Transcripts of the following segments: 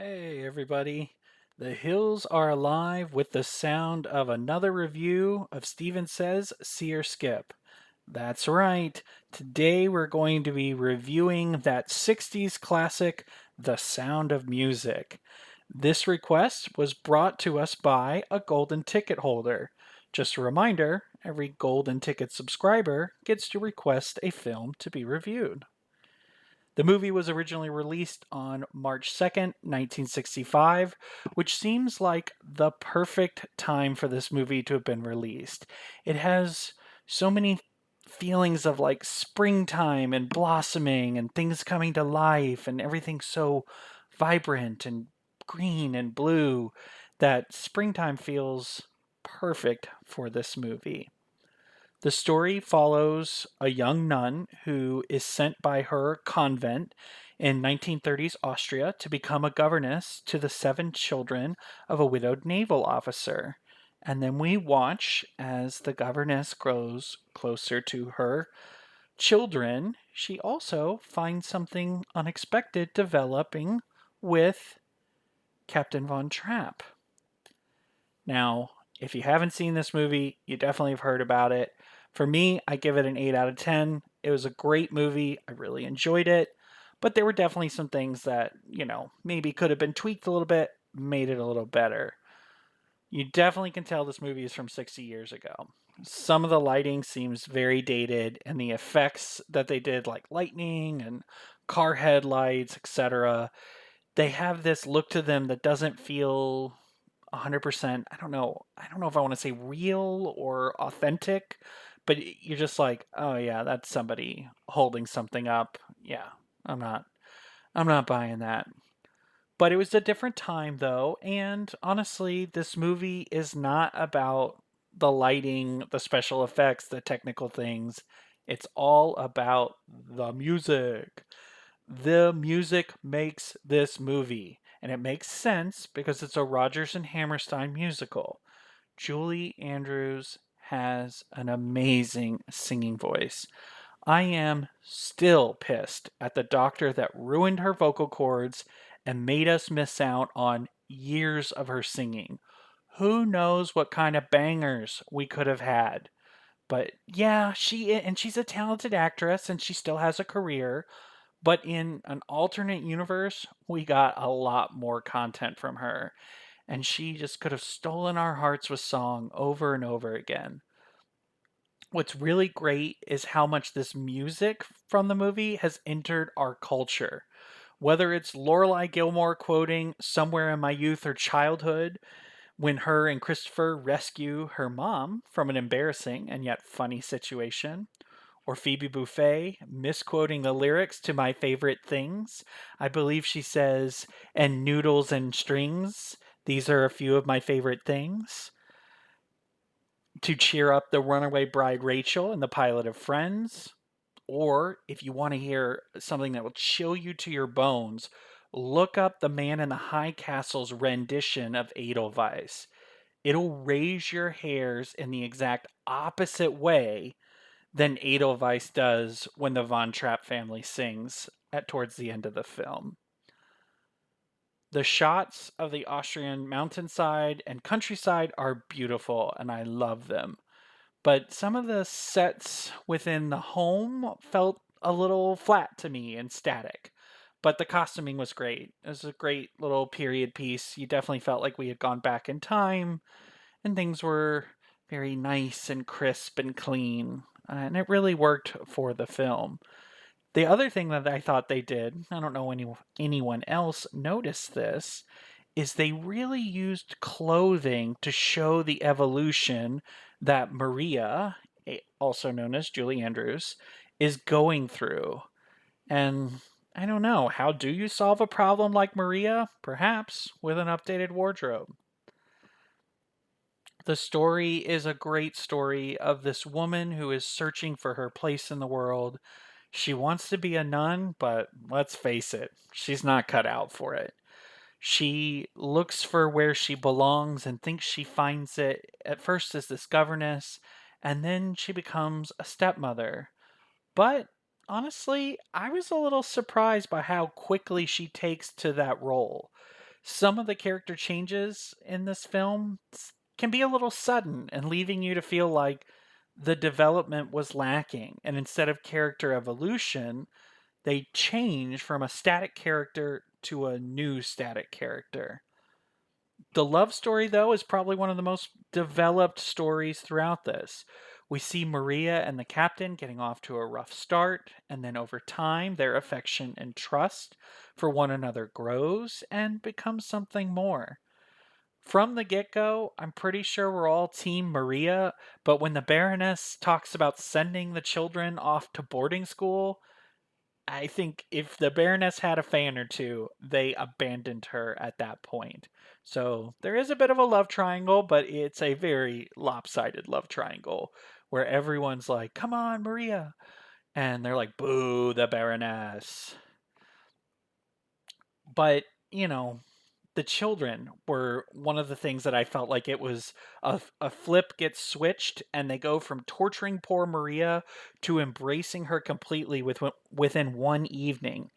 Hey, everybody. The hills are alive with the sound of another review of Steven Says See or Skip. That's right. Today we're going to be reviewing that 60s classic, The Sound of Music. This request was brought to us by a golden ticket holder. Just a reminder, every golden ticket subscriber gets to request a film to be reviewed. The movie was originally released on March 2nd, 1965, which seems like the perfect time for this movie to have been released. It has so many feelings of like springtime and blossoming and things coming to life and everything so vibrant and green and blue that springtime feels perfect for this movie. The story follows a young nun who is sent by her convent in 1930s Austria to become a governess to the 7 children of a widowed naval officer. And then we watch as the governess grows closer to her children. She also finds something unexpected developing with Captain Von Trapp. Now, if you haven't seen this movie, you definitely have heard about it. For me, I give it an 8 out of 10. It was a great movie. I really enjoyed it. But there were definitely some things that, maybe could have been tweaked a little bit, made it a little better. You definitely can tell this movie is from 60 years ago. Some of the lighting seems very dated, and the effects that they did, like lightning and car headlights, etc., they have this look to them that doesn't feel 100%. I don't know if I want to say real or authentic, but you're just like, oh yeah, that's somebody holding something up. Yeah, i'm not I'm not buying that. But it was a different time though, and honestly this movie is not about the lighting, the special effects, the technical things. It's all about the music. The music makes this movie, and it makes sense because it's a Rodgers and Hammerstein musical. Julie Andrews has an amazing singing voice. I am still pissed at the doctor that ruined her vocal cords and made us miss out on years of her singing. Who knows what kind of bangers we could have had. But yeah, she's a talented actress and she still has a career, but in an alternate universe, we got a lot more content from her, and she just could have stolen our hearts with song over and over again. What's really great is how much this music from the movie has entered our culture. Whether it's Lorelai Gilmore quoting Somewhere in My Youth or Childhood when her and Christopher rescue her mom from an embarrassing and yet funny situation, or Phoebe Buffay misquoting the lyrics to My Favorite Things. I believe she says, and noodles and strings. These are a few of my favorite things. To cheer up the runaway bride Rachel in the pilot of Friends. Or if you want to hear something that will chill you to your bones, look up the Man in the High Castle's rendition of Edelweiss. It'll raise your hairs in the exact opposite way than Edelweiss does when the Von Trapp family sings at towards the end of the film. The shots of the Austrian mountainside and countryside are beautiful and I love them. But some of the sets within the home felt a little flat to me and static. But the costuming was great. It was a great little period piece. You definitely felt like we had gone back in time and things were very nice and crisp and clean. And it really worked for the film. The other thing that I thought they did, I don't know anyone else noticed this, is they really used clothing to show the evolution that Maria, also known as Julie Andrews, is going through. And I don't know, how do you solve a problem like Maria? Perhaps with an updated wardrobe. The story is a great story of this woman who is searching for her place in the world. She wants to be a nun, but let's face it, she's not cut out for it. She looks for where she belongs and thinks she finds it at first as this governess, and then she becomes a stepmother. But honestly, I was a little surprised by how quickly she takes to that role. Some of the character changes in this film can be a little sudden and leaving you to feel like the development was lacking. And instead of character evolution, they change from a static character to a new static character. The love story, though, is probably one of the most developed stories throughout this. We see Maria and the captain getting off to a rough start, and then over time, their affection and trust for one another grows and becomes something more. From the get go, I'm pretty sure we're all Team Maria, but when the Baroness talks about sending the children off to boarding school, I think if the Baroness had a fan or two, they abandoned her at that point. So there is a bit of a love triangle, but it's a very lopsided love triangle where everyone's like, come on, Maria. And they're like, boo, the Baroness. But, you know, the children were one of the things that I felt like it was a flip gets switched and they go from torturing poor Maria to embracing her completely within one evening.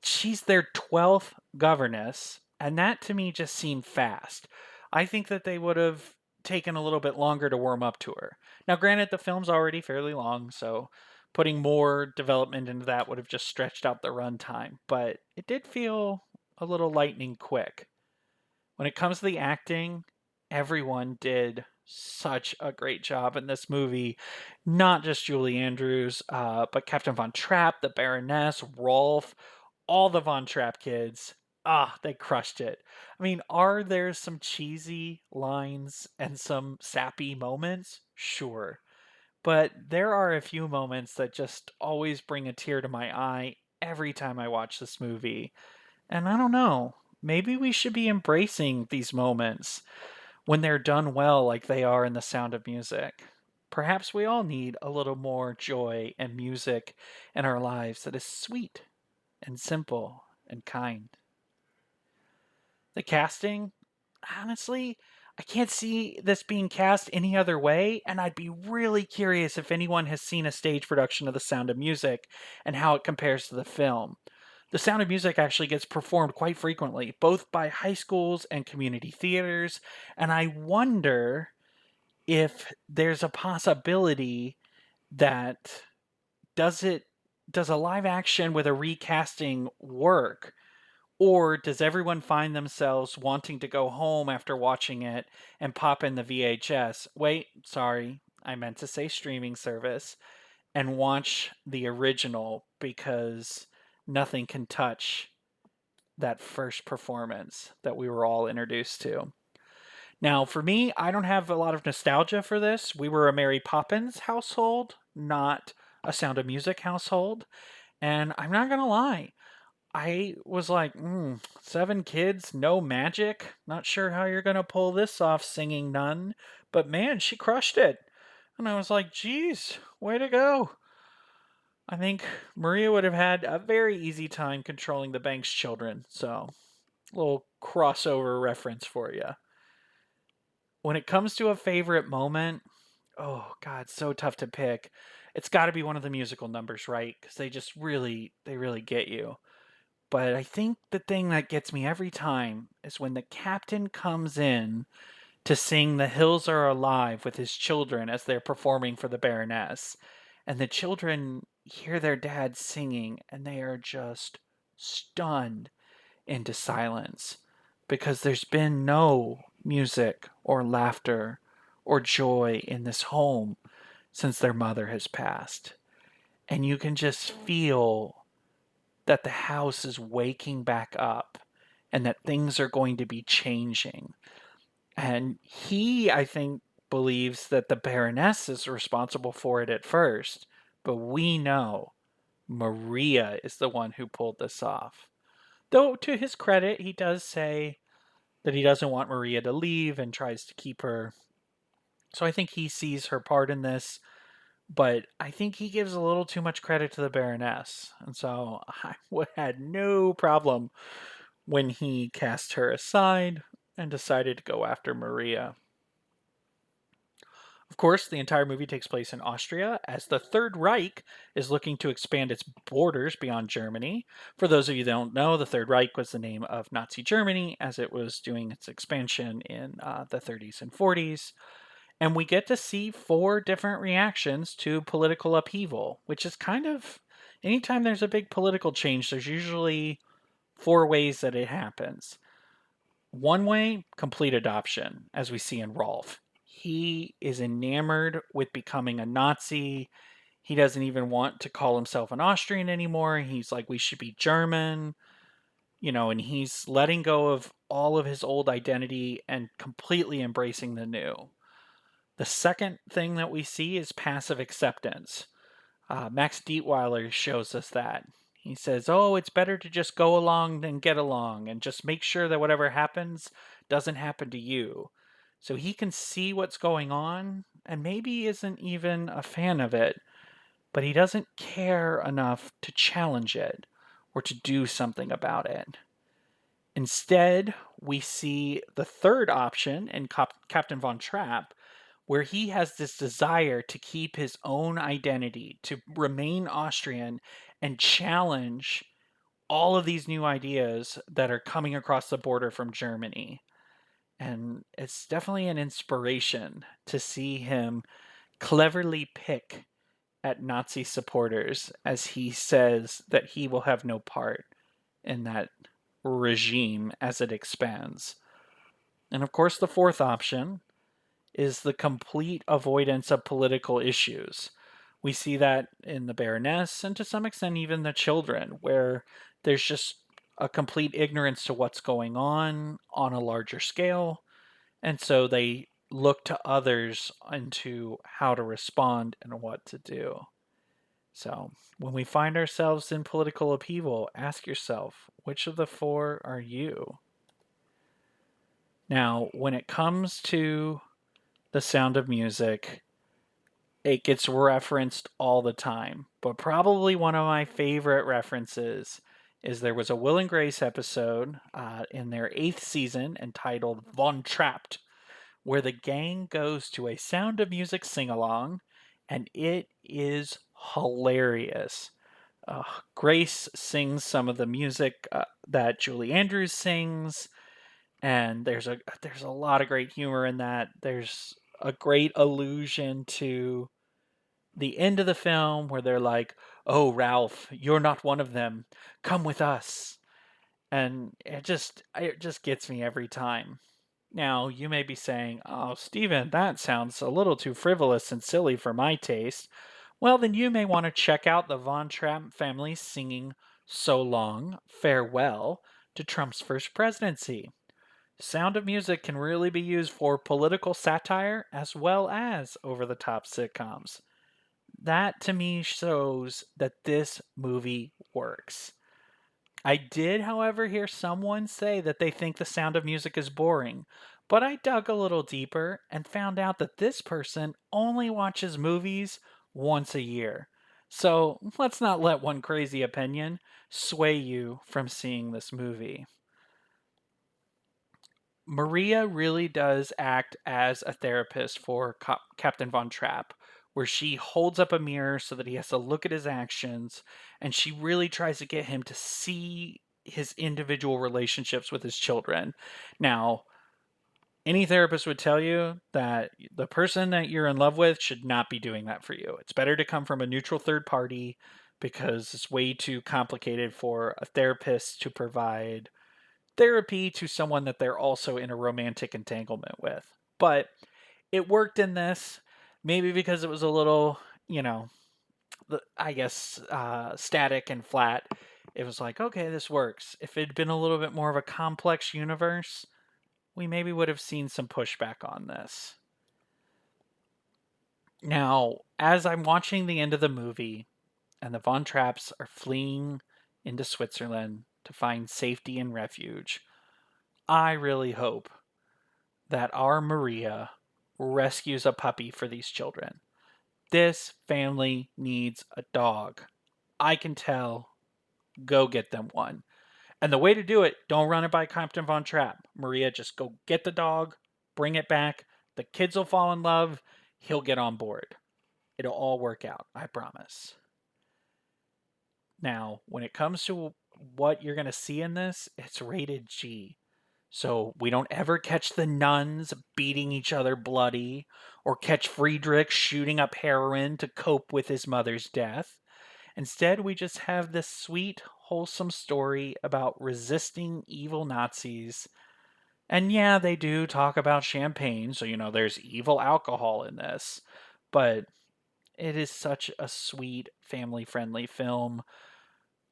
She's their 12th governess, and that to me just seemed fast. I think that they would have taken a little bit longer to warm up to her. Now, granted, the film's already fairly long, so putting more development into that would have just stretched out the runtime, but it did feel a little lightning quick. When it comes to the acting, everyone did such a great job in this movie. Not just Julie Andrews, but Captain Von Trapp, the Baroness, Rolf, all the Von Trapp kids. Ah, they crushed it. I mean, are there some cheesy lines and some sappy moments? Sure. But there are a few moments that just always bring a tear to my eye every time I watch this movie. And I don't know, maybe we should be embracing these moments when they're done well, like they are in The Sound of Music. Perhaps we all need a little more joy and music in our lives that is sweet and simple and kind. The casting, honestly, I can't see this being cast any other way, and I'd be really curious if anyone has seen a stage production of The Sound of Music and how it compares to the film. The Sound of Music actually gets performed quite frequently, both by high schools and community theaters, and I wonder if there's a possibility that does it does a live action with a recasting work, or does everyone find themselves wanting to go home after watching it and pop in the VHS? Wait, sorry, I meant to say streaming service, and watch the original because nothing can touch that first performance that we were all introduced to. Now, for me, I don't have a lot of nostalgia for this. We were a Mary Poppins household, not a Sound of Music household. And I'm not going to lie, I was like, 7 kids, no magic. Not sure how you're going to pull this off, singing nun. But man, she crushed it. And I was like, geez, way to go. I think Maria would have had a very easy time controlling the bank's children. So, a little crossover reference for you. When it comes to a favorite moment, oh god, so tough to pick. It's got to be one of the musical numbers, right? Because they really get you. But I think the thing that gets me every time is when the captain comes in to sing "The Hills Are Alive" with his children as they're performing for the Baroness, and the children hear their dad singing, and they are just stunned into silence because there's been no music or laughter or joy in this home since their mother has passed. And you can just feel that the house is waking back up and that things are going to be changing. And he, I think, believes that the Baroness is responsible for it at first, but we know Maria is the one who pulled this off. Though, to his credit, he does say that he doesn't want Maria to leave and tries to keep her. So I think he sees her part in this, but I think he gives a little too much credit to the Baroness. And so I had no problem when he cast her aside and decided to go after Maria. Of course, the entire movie takes place in Austria as the Third Reich is looking to expand its borders beyond Germany. For those of you that don't know, the Third Reich was the name of Nazi Germany as it was doing its expansion in the 30s and 40s. And we get to see four different reactions to political upheaval, which is kind of anytime there's a big political change, there's usually four ways that it happens. One way, complete adoption, as we see in Rolf. He is enamored with becoming a Nazi. He doesn't even want to call himself an Austrian anymore. He's like, we should be German, and he's letting go of all of his old identity and completely embracing the new. The second thing that we see is passive acceptance. Max Dietweiler shows us that. He says, oh, it's better to just go along than get along and just make sure that whatever happens doesn't happen to you. So he can see what's going on and maybe isn't even a fan of it, but he doesn't care enough to challenge it or to do something about it. Instead, we see the third option in Captain Von Trapp, where he has this desire to keep his own identity, to remain Austrian and challenge all of these new ideas that are coming across the border from Germany. And it's definitely an inspiration to see him cleverly pick at Nazi supporters as he says that he will have no part in that regime as it expands. And of course, the fourth option is the complete avoidance of political issues. We see that in the Baroness and to some extent even the children, where there's just a complete ignorance to what's going on a larger scale. And so they look to others into how to respond and what to do. So when we find ourselves in political upheaval, ask yourself, which of the four are you? Now, when it comes to The Sound of Music, it gets referenced all the time. But probably one of my favorite references is there was a Will and Grace episode in their 8th season entitled Von Trapped, where the gang goes to a Sound of Music sing along, and it is hilarious. Grace sings some of the music that Julie Andrews sings, and there's a lot of great humor in that. There's a great allusion to the end of the film where they're like, "Oh, Ralph, you're not one of them. Come with us." And it just gets me every time. Now, you may be saying, "Oh, Steven, that sounds a little too frivolous and silly for my taste." Well, then you may want to check out the Von Trapp family singing "So Long, Farewell" to Trump's first presidency. Sound of Music can really be used for political satire as well as over the top sitcoms. That to me shows that this movie works. I did, however, hear someone say that they think The Sound of Music is boring, but I dug a little deeper and found out that this person only watches movies once a year. So let's not let one crazy opinion sway you from seeing this movie. Maria really does act as a therapist for Captain Von Trapp, where she holds up a mirror so that he has to look at his actions, and she really tries to get him to see his individual relationships with his children. Now, any therapist would tell you that the person that you're in love with should not be doing that for you. It's better to come from a neutral third party because it's way too complicated for a therapist to provide therapy to someone that they're also in a romantic entanglement with. But it worked in this, maybe because it was a little, I guess, static and flat. It was like, okay, this works. If it had been a little bit more of a complex universe, we maybe would have seen some pushback on this. Now, as I'm watching the end of the movie and the Von Trapps are fleeing into Switzerland to find safety and refuge, I really hope that our Maria rescues a puppy for these children. This family needs a dog. I can tell. Go get them one. And the way to do it, don't run it by Captain Von Trapp. Maria, just go get the dog, bring it back. The kids will fall in love. he'll get on board. It'll all work out, I promise. Now, when it comes to what you're going to see in this, it's rated G. So we don't ever catch the nuns beating each other bloody or catch Friedrich shooting up heroin to cope with his mother's death. Instead, we just have this sweet, wholesome story about resisting evil Nazis. And yeah, they do talk about champagne, so there's evil alcohol in this. But it is such a sweet, family friendly film.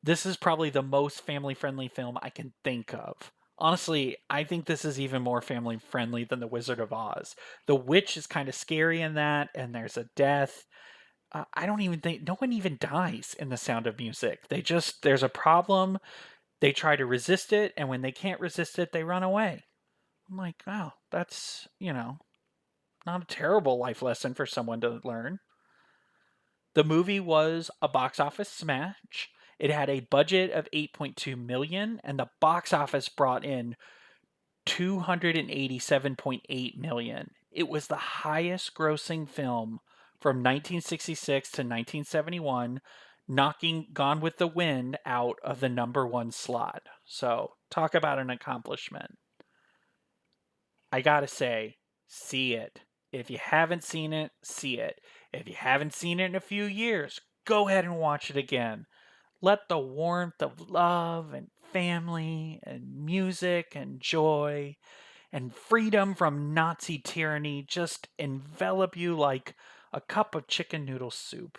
This is probably the most family friendly film I can think of. Honestly, I think this is even more family friendly than The Wizard of Oz. The witch is kind of scary in that, and there's a death. I don't even think no one even dies in The Sound of Music. There's a problem, they try to resist it, and when they can't resist it, they run away. I'm like, wow, that's, not a terrible life lesson for someone to learn. The movie was a box office smash. It had a budget of 8.2 million and the box office brought in 287.8 million. It was the highest grossing film from 1966 to 1971, knocking Gone with the Wind out of the number 1 slot. So, talk about an accomplishment. I gotta say, see it. If you haven't seen it, see it. If you haven't seen it in a few years, go ahead and watch it again. Let the warmth of love and family and music and joy and freedom from Nazi tyranny just envelop you like a cup of chicken noodle soup.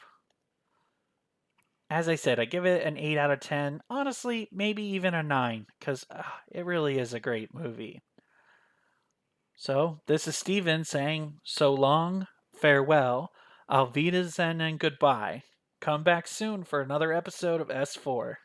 As I said, I give it an 8 out of 10. Honestly, maybe even a 9, because it really is a great movie. So, this is Steven saying so long, farewell, auf Wiedersehen, and goodbye. Come back soon for another episode of S4.